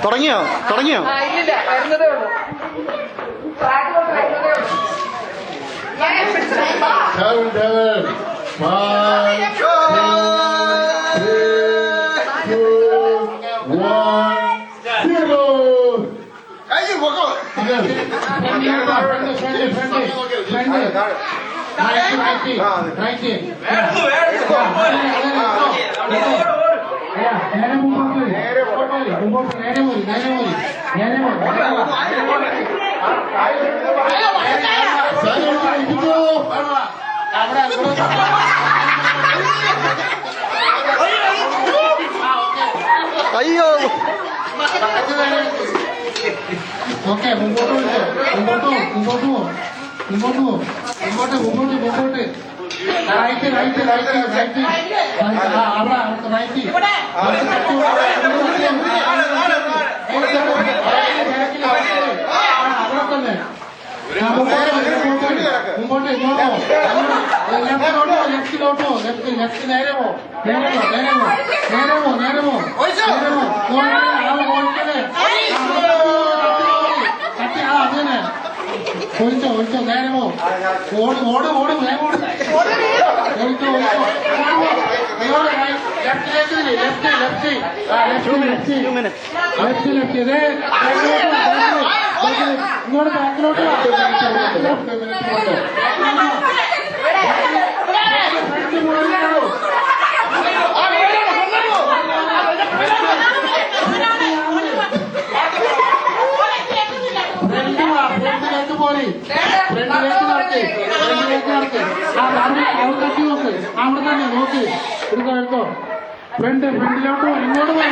തുടങ്ങിയോ? ഇല്ലില്ല, വരുന്നതേ ഉള്ളൂ. Seven, 5, 4, 3, 2, 1, 0. അയ്യോ ഓക്കെ മുമ്പോട്ട് റൈറ്റ് ലെഫ്റ്റ് നേരെ പോ ഒഴിച്ചോ നേരെ പോ ഓട് ഇങ്ങോട്ട് ബാക്കിലോട്ട് ഫ്രണ്ടിലേക്ക് നടക്ക് അവിടെ തന്നെ നോക്ക് എടുത്തോ ഫ്രണ്ടിലോട്ട് ഇങ്ങോട്ട് പോയി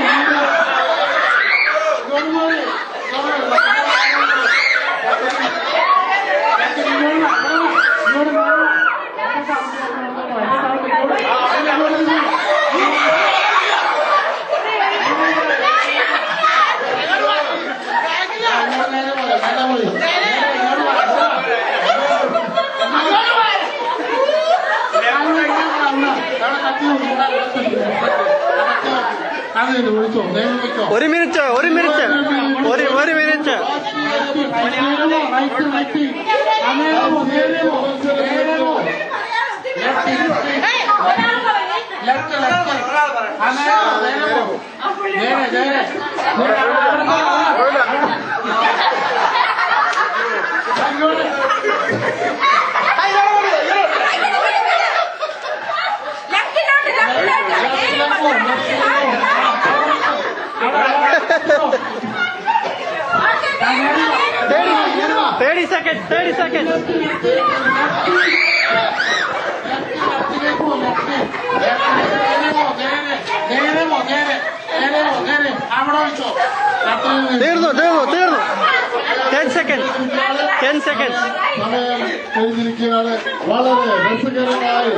ഒരു മിനിറ്റ് Thirty seconds. തീർന്നു 10 seconds. സമയം കഴിഞ്ഞിരിക്കുകയാണ്. വളരെ രസകരമായി